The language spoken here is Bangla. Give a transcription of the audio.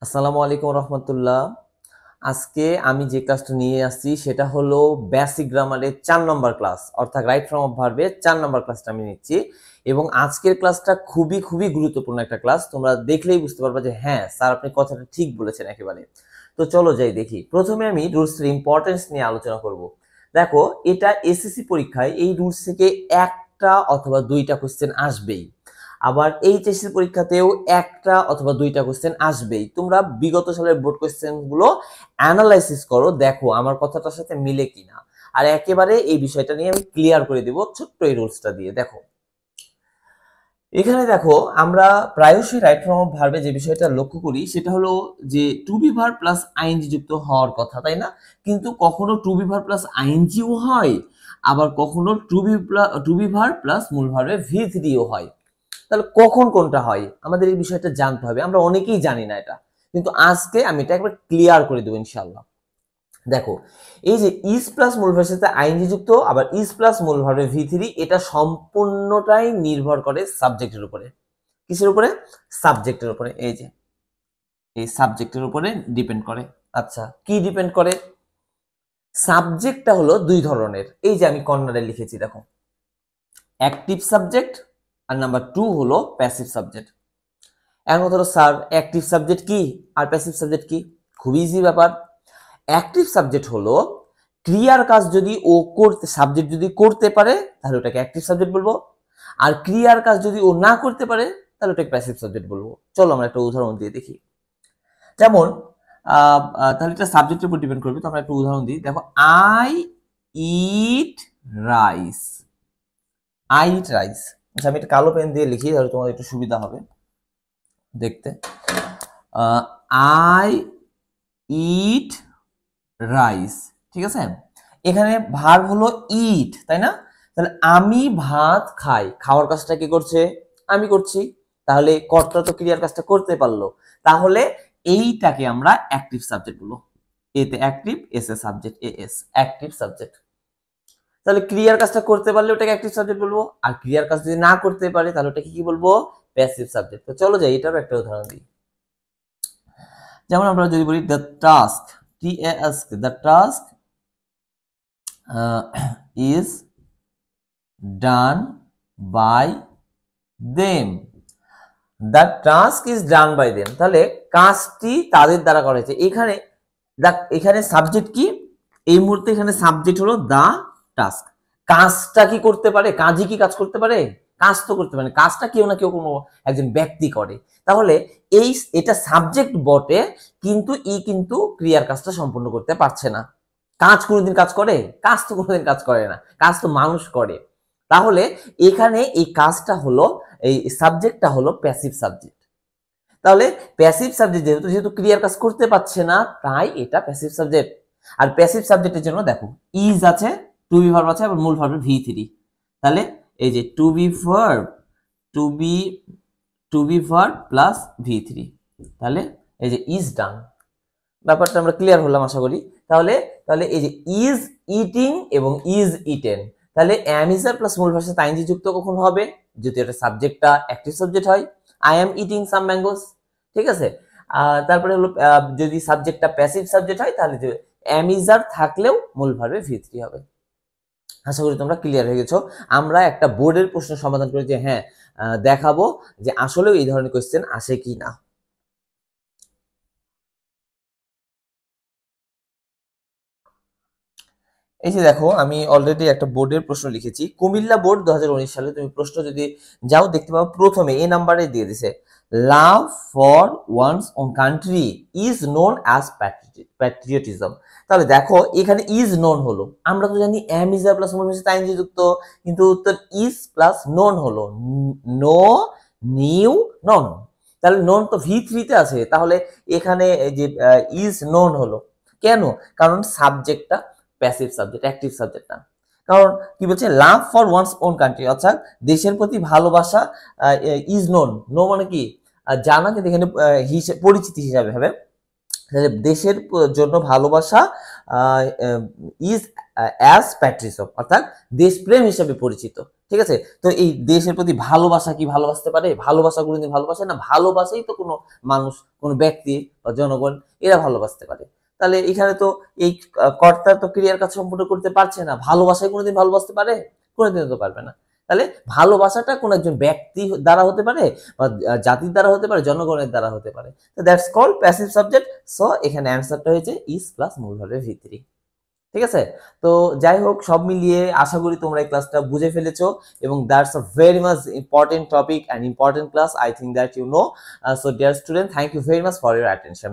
আসসালামু আলাইকুম রহমতুল্লাহ। আজকে আমি যে ক্লাসটা নিয়ে আসছি সেটা হলো বেসিক গ্রামারের 4 নম্বর ক্লাস, অর্থাৎ রাইট ফর্ম অফ ভার্বের 4 নম্বর ক্লাসটা আমি নিচ্ছি। এবং আজকের ক্লাসটা খুবই খুবই গুরুত্বপূর্ণ একটা ক্লাস। তোমরা দেখলেই বুঝতে পারবে যে হ্যাঁ স্যার আপনি কথাটা ঠিক বলেছেন একেবারে। তো চলো যাই দেখি। প্রথমে আমি রুলসের ইম্পর্টেন্স নিয়ে আলোচনা করব। দেখো, এটা এসএসসি পরীক্ষায় এই রুলস থেকে একটা অথবা দুইটা কোশ্চেন আসবেই। আবার এইচএসসি পরীক্ষাতেও একটা অথবা দুইটা কোশ্চেন আসবেই। তোমরা বিগত সালের বোর্ড কোশ্চেন গুলো অ্যানালাইসিস করো, দেখো আমার কথাটার সাথে মিলে কিনা। আর একেবারে এই বিষয়টা নিয়ে আমি ক্লিয়ার করে দিব ছোট্ট এই রুলসটা দিয়ে। দেখো, এখানে দেখো আমরা প্রায়শই রাইট ফর্ম অফ ভার্বে যে বিষয়টা লক্ষ্য করি সেটা হলো যে to be verb plus ING যুক্ত হওয়ার কথা, তাই না? কিন্তু কখনো টু বি ভার্ব প্লাস আইএনজিও হয়, আবার কখনো টু বি ভার্ব প্লাস মূল ভার্বে ভি থ্রিও হয়। তাহলে কখন কোনটা হয় আমাদের এই বিষয়টা জানতে হবে। আমরা অনেকেই জানি না এটা, কিন্তু আজকে আমি এটা একবার ক্লিয়ার করে দেবো ইনশাল্লাহ। দেখো, এই যে ইজ প্লাস মূল ভার্বের সাথে আইএনজি যুক্ত, আবার ইজ প্লাস মূল ভার্বে ভি থ্রি, এটা সম্পূর্ণটাই নির্ভর করে সাবজেক্টের উপরে। কিসের উপরে? সাবজেক্টের উপরে। এই যে এই সাবজেক্টের উপরে ডিপেন্ড করে। আচ্ছা, কি ডিপেন্ড করে? সাবজেক্টটা হলো দুই ধরনের। এই যে আমি কর্নারে লিখেছি, দেখো, অ্যাক্টিভ সাবজেক্ট আর নাম্বার 2 হলো প্যাসিভ সাবজেক্ট। এখন ধরো স্যার অ্যাক্টিভ সাবজেক্ট কি আর প্যাসিভ সাবজেক্ট কি? খুব ইজি ব্যাপার। অ্যাক্টিভ সাবজেক্ট হলো ক্রিয়ার কাজ যদি ও করতে, সাবজেক্ট যদি করতে পারে তাহলে ওটাকে অ্যাক্টিভ সাবজেক্ট বলবো। আর ক্রিয়ার কাজ যদি ও না করতে পারে তাহলে ওটাকে প্যাসিভ সাবজেক্ট বলবো। চলো আমরা একটা উদাহরণ দিয়ে দেখি। যেমন তাহলে এটা সাবজেক্টের উপর ডিপেন্ড করবে। তো আমরা একটা উদাহরণ দিই। দেখো, I eat rice. I eat rice. আচ্ছা, আমি একটা কালো পেন দিয়ে লিখি, তাহলে তোমার একটু সুবিধা হবে দেখতে। আই ইট রাইস, ঠিক আছে? এখানে ভার্ব হলো ইট, তাই না? তাহলে আমি ভাত খাই, খাওয়ার কাজটা কি করছে? আমি করছি। তাহলে কর্তা তো ক্রিয়ার কাজটা করতে পারলো। তাহলে এইটাকে আমরা অ্যাক্টিভ সাবজেক্ট বলবো। এতে active, S A subject, A S active subject. তাহলে ক্রিয়ার কাজটা করতে পারলে ওটাকে অ্যাক্টিভ সাবজেক্ট বলবো, আর ক্রিয়ার কাজ যদি না করতে পারে তাহলে ওটাকে কি বলবো? Passive subject. তো চলো যাই, এটারও একটা উদাহরণ দিই। যেমন আমরা যদি বলি the task, T A S, the task is done by them. The task is done by them, তাহলে কাজটি তাদের দ্বারা করা হয়েছে। এখানে এখানে সাবজেক্ট কি? এই মুহূর্তে এখানে সাবজেক্ট হলো দা টাস্ক। কাজটা কি করতে পারে? কাজই কি কাজ করতে পারে? কাজ তো করতে পারে। কাজটা কেউ না কেউ কোনো একজন ব্যক্তি করে। তাহলে এই এটা সাবজেক্ট বটে, কিন্তু কিন্তু ক্রিয়ার কাজটা সম্পূর্ণ করতে পারছে না। কাজ কোনোদিন কাজ করে? কাজ তো কোনোদিন কাজ করে না, কাজ তো মানুষ করে। তাহলে এখানে এই কাজটা হলো, এই সাবজেক্টটা হলো প্যাসিভ সাবজেক্ট। তাহলে প্যাসিভ সাবজেক্ট যেহেতু যেহেতু ক্রিয়ার কাজ করতে পারছে না, তাই এটা প্যাসিভ সাবজেক্ট। আর প্যাসিভ সাবজেক্টের জন্য দেখো, ইজ আছে, টু বি ভার্ব আছে, আবার মূল ভার্বের ভি থ্রি। তাহলে এই যে to be verb, to be to be verb plus V three, তাহলে এই যে ইজ ডান। ব্যাপারটা আমরা ক্লিয়ার হলাম আশা করি। তাহলে তাহলে এই যে ইজ ইটিং এবং ইজ ইটেন, তাহলে অ্যাম ইজ প্লাস মূল ভার্বের সাথে আইএনজি যুক্ত কখন হবে? যদি এটা সাবজেক্টটা অ্যাক্টিভ সাবজেক্ট হয়। I am eating some mangoes, ঠিক আছে? তারপরে হলো যদি সাবজেক্টটা প্যাসিভ সাবজেক্ট হয় তাহলে যে অ্যাম ইজ আর থাকলেও মূল ভার্বে ভি থ্রি হবে। আশা করি তোমরা ক্লিয়ার হয়ে গেছো। আমরা একটা বোর্ডের প্রশ্ন সমাধান করে যে হ্যাঁ দেখাবো যে আসলেও এই ধরনের কোয়েশ্চেন আসে কি না। এই যে দেখো, আমি অলরেডি একটা বোর্ডের প্রশ্ন লিখেছি। কুমিল্লা বোর্ড 2019 সালে। তুমি প্রশ্ন যদি যাও দেখতে পাবো প্রথমে এই নাম্বারে দিয়ে দিছে, love for one's own country is known as patriotism. তাহলে দেখো এখানে ইজ নোন হলো, আমরা তো জানি এম ইজ প্লাস আইনজি যুক্ত, কিন্তু উত্তর ইজ প্লাস নোন হলো, নো নিউ নন। তাহলে নন তো ভি থ্রিতে আছে, তাহলে এখানে এই যে ইজ নোন হলো কেন? কারণ সাবজেক্টটা প্যাসিভ সাবজেক্ট, অ্যাক্টিভ সাবজেক্ট না। কারণ কি বলছে? Love for one's own country, অর্থাৎ দেশের প্রতি ভালোবাসা ইজ নোন। নো মানে কি? জানা, কিন্তু এখানে পরিচিতি হিসাবে হবে। দেশের জন্য ভালোবাসা ইজ অ্যাজ প্যাট্রিসম, অর্থাৎ দেশপ্রেম হিসাবে পরিচিত। ঠিক আছে? তো এই দেশের প্রতি ভালোবাসা কি ভালোবাসতে পারে? ভালোবাসা কোনোদিন ভালোবাসে না। ভালোবাসাই তো কোনো মানুষ, কোনো ব্যক্তি বা জনগণ এরা ভালোবাসতে পারে। তাহলে এখানে তো এই কর্তা তো ক্রিয়ার কাজ সম্পূর্ণ করতে পারছে না। ভালোবাসায় কোনোদিন ভালোবাসতে পারে? কোনোদিনও তো পারবে না। তাহলে ভালোবাসাটা কোনো একজন ব্যক্তি দ্বারা হতে পারে বা জাতির দ্বারা হতে পারে, জনগণের দ্বারা হতে পারে। তো that's called passive subject. So এখানে অ্যান্সারটা হয়েছে ইজ প্লাস মূল ভার্বের ভিত্তি। ঠিক আছে? তো যাই হোক সব মিলিয়ে আশা করি তোমরা এই ক্লাসটা বুঝে ফেলেছো এবং that's a very much important topic and important class. I think that you know. So dear student, thank you very much for your attention.